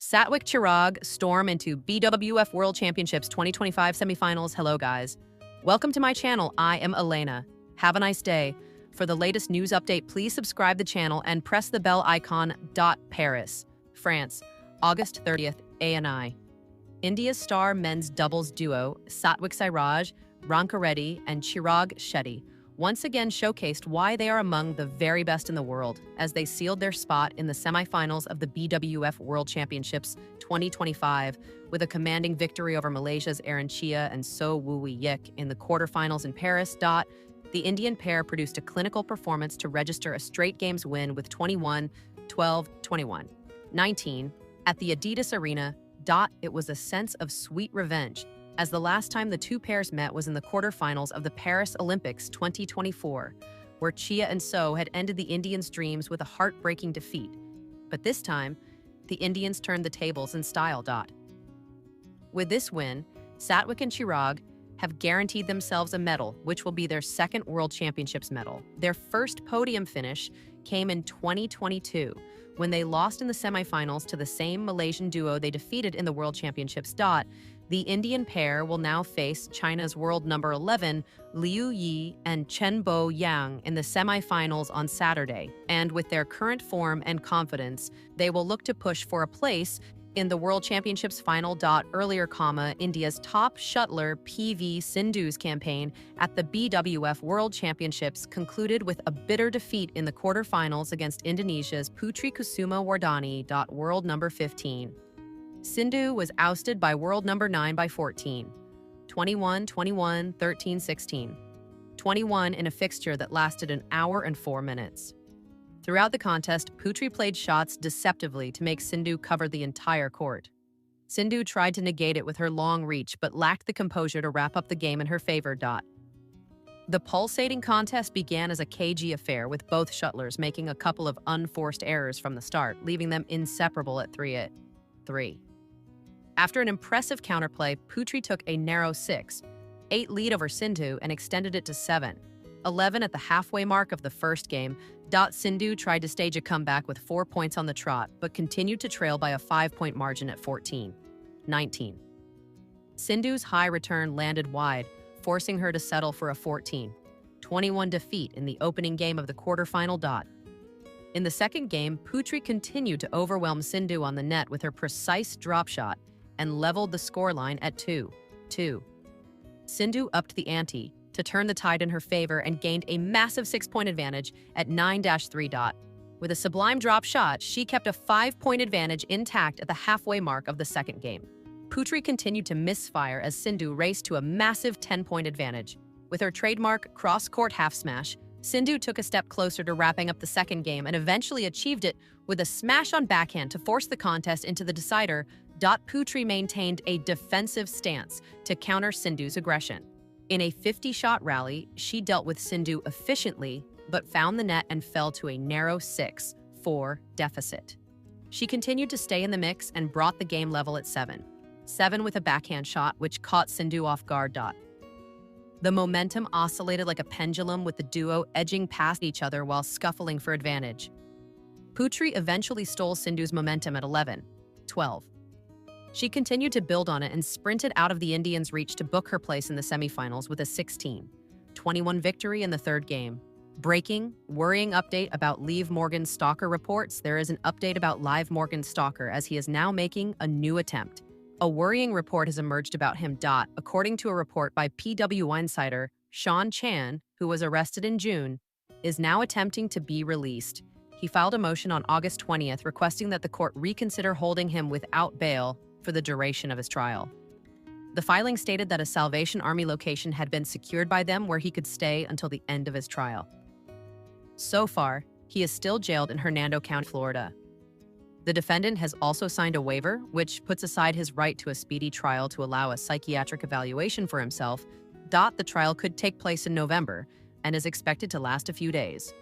Satwik Chirag storm into BWF World Championships 2025 semifinals. Hello, guys. Welcome to my channel. I am Elena. Have a nice day. For the latest news update, please subscribe the channel and press the bell icon. Paris, France, August 30th, anoa'i. India's star men's doubles duo, Satwik Chirag, Rankareddy, and Chirag Shetty, once again showcased why they are among the very best in the world as they sealed their spot in the semifinals of the BWF World Championships 2025 with a commanding victory over Malaysia's Aaron Chia and So Woo Yik in the quarterfinals in Paris. The Indian pair produced a clinical performance to register a straight games win with 21-12, 21-19 at the Adidas Arena. It was a sense of sweet revenge, as the last time the two pairs met was in the quarterfinals of the Paris Olympics 2024, where Chia and So had ended the Indians' dreams with a heartbreaking defeat. But this time, the Indians turned the tables in style. With this win, Satwik and Chirag have guaranteed themselves a medal, which will be their second World Championships medal. Their first podium finish came in 2022, when they lost in the semifinals to the same Malaysian duo they defeated in the World Championships. The Indian pair will now face China's world number 11, Liu Yi and Chen Bo Yang, in the semifinals on Saturday. And with their current form and confidence, they will look to push for a place in the World Championships final. Earlier, India's top shuttler PV Sindhu's campaign at the BWF World Championships concluded with a bitter defeat in the quarterfinals against Indonesia's Putri Kusuma Wardani. World number 15. Sindhu was ousted by world number 9 by 14, 21-21, 13-16, 21 in a fixture that lasted an hour and 4 minutes. Throughout the contest, Putri played shots deceptively to make Sindhu cover the entire court. Sindhu tried to negate it with her long reach, but lacked the composure to wrap up the game in her favor. The pulsating contest began as a cagey affair, with both shuttlers making a couple of unforced errors from the start, leaving them inseparable at 3-3. After an impressive counterplay, Putri took a narrow 6-8 lead over Sindhu and extended it to 7-11 at the halfway mark of the first game. Sindhu tried to stage a comeback with 4 points on the trot, but continued to trail by a 5-point margin at 14-19. Sindhu's high return landed wide, forcing her to settle for a 14-21 defeat in the opening game of the quarterfinal. In the second game, Putri continued to overwhelm Sindhu on the net with her precise drop shot and leveled the scoreline at 2-2. Sindhu upped the ante to turn the tide in her favor and gained a massive 6-point advantage at 9-3. With a sublime drop shot, she kept a 5-point advantage intact at the halfway mark of the second game. Putri continued to misfire as Sindhu raced to a massive 10-point advantage. With her trademark cross-court half smash, Sindhu took a step closer to wrapping up the second game and eventually achieved it with a smash on backhand to force the contest into the decider. Putri maintained a defensive stance to counter Sindhu's aggression. In a 50-shot rally, she dealt with Sindhu efficiently, but found the net and fell to a narrow 6-4 deficit. She continued to stay in the mix and brought the game level at 7-7 with a backhand shot, which caught Sindhu off guard. The momentum oscillated like a pendulum, with the duo edging past each other while scuffling for advantage. Putri eventually stole Sindhu's momentum at 11-12. She continued to build on it and sprinted out of the Indians' reach to book her place in the semifinals with a 16-21 victory in the third game. Breaking, worrying update about Liv Morgan's Stalker reports. There is an update about Liv Morgan's Stalker, as he is now making a new attempt. A worrying report has emerged about him. According to a report by PW insider Sean Chan, who was arrested in June, is now attempting to be released. He filed a motion on August 20th requesting that the court reconsider holding him without bail for the duration of his trial. The filing stated that a Salvation Army location had been secured by them where he could stay until the end of his trial. So far, he is still jailed in Hernando County, Florida. The defendant has also signed a waiver, which puts aside his right to a speedy trial to allow a psychiatric evaluation for himself. The trial could take place in November and is expected to last a few days.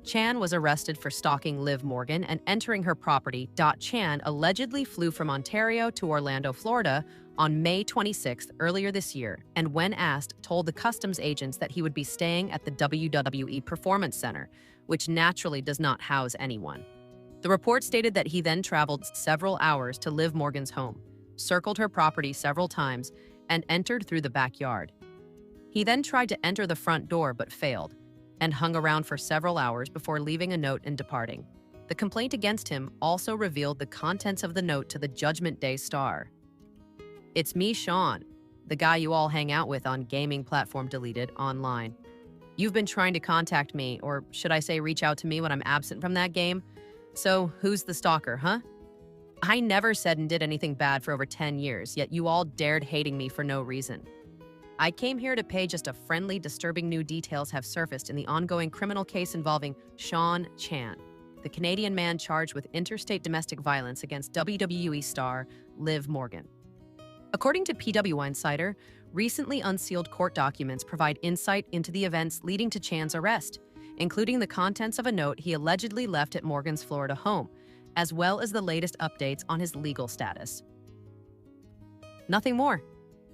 Chan was arrested for stalking Liv Morgan and entering her property. Chan allegedly flew from Ontario to Orlando, Florida on May 26th earlier this year, and when asked, told the customs agents that he would be staying at the WWE Performance Center, which naturally does not house anyone. The report stated that he then traveled several hours to Liv Morgan's home, circled her property several times, and entered through the backyard. He then tried to enter the front door but failed, and hung around for several hours before leaving a note and departing. The complaint against him also revealed the contents of the note to the Judgment Day Star. "It's me, Sean, the guy you all hang out with on gaming platform deleted online. You've been trying to contact me, or should I say reach out to me when I'm absent from that game? So who's the stalker, huh? I never said and did anything bad for over 10 years, yet you all dared hating me for no reason. I came here to pay just a friendly, disturbing new details have surfaced in the ongoing criminal case involving Sean Chan, the Canadian man charged with interstate domestic violence against WWE star Liv Morgan." According to PW Insider, recently unsealed court documents provide insight into the events leading to Chan's arrest, including the contents of a note he allegedly left at Morgan's Florida home, as well as the latest updates on his legal status. Nothing more.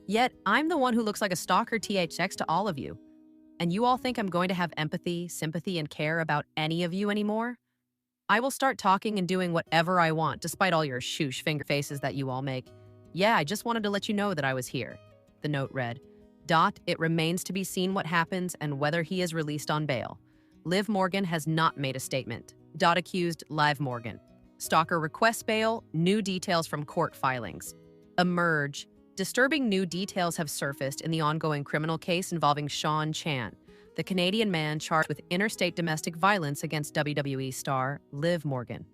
Yet, I'm the one who looks like a stalker THX to all of you. And you all think I'm going to have empathy, sympathy, and care about any of you anymore? I will start talking and doing whatever I want, despite all your shoosh finger faces that you all make. Yeah, I just wanted to let you know that I was here. The note read, "It remains to be seen what happens and whether he is released on bail. Liv Morgan has not made a statement. Accused Liv Morgan. Stalker requests bail, new details from court filings. Emerge. Disturbing new details have surfaced in the ongoing criminal case involving Sean Chan, the Canadian man charged with interstate domestic violence against WWE star Liv Morgan."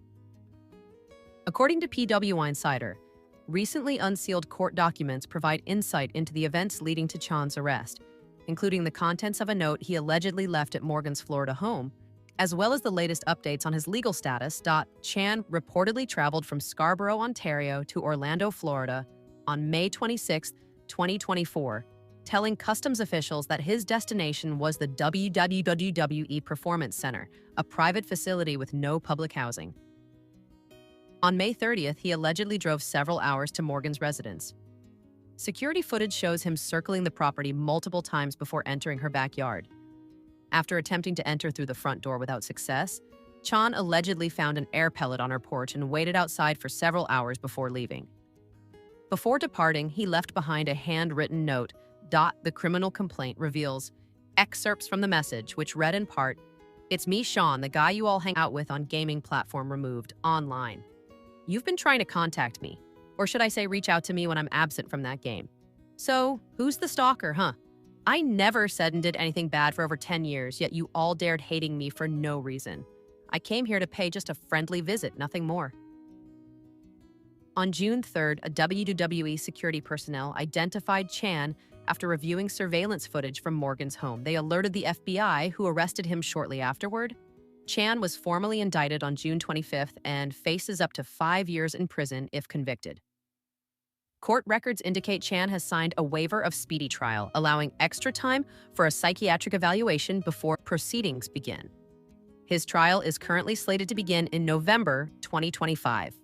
According to PW Insider, recently unsealed court documents provide insight into the events leading to Chan's arrest, including the contents of a note he allegedly left at Morgan's Florida home, as well as the latest updates on his legal status. Chan reportedly traveled from Scarborough, Ontario to Orlando, Florida on May 26, 2024, telling customs officials that his destination was the WWE Performance Center, a private facility with no public housing. On May 30th, he allegedly drove several hours to Morgan's residence. Security footage shows him circling the property multiple times before entering her backyard. After attempting to enter through the front door without success, Chan allegedly found an air pellet on her porch and waited outside for several hours before leaving. Before departing, he left behind a handwritten note. The criminal complaint reveals excerpts from the message, which read in part, "It's me, Sean, the guy you all hang out with on gaming platform removed online. You've been trying to contact me, or should I say reach out to me when I'm absent from that game. So, who's the stalker, huh? I never said and did anything bad for over 10 years, yet you all dared hating me for no reason. I came here to pay just a friendly visit, nothing more." On June 3rd, a WWE security personnel identified Chan after reviewing surveillance footage from Morgan's home. They alerted the FBI, who arrested him shortly afterward. Chan was formally indicted on June 25th and faces up to 5 years in prison if convicted. Court records indicate Chan has signed a waiver of speedy trial, allowing extra time for a psychiatric evaluation before proceedings begin. His trial is currently slated to begin in November 2025.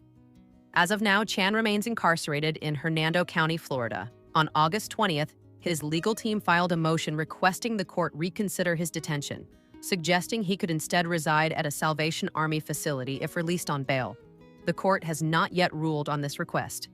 As of now, Chan remains incarcerated in Hernando County, Florida. On August 20th, his legal team filed a motion requesting the court reconsider his detention, suggesting he could instead reside at a Salvation Army facility if released on bail. The court has not yet ruled on this request.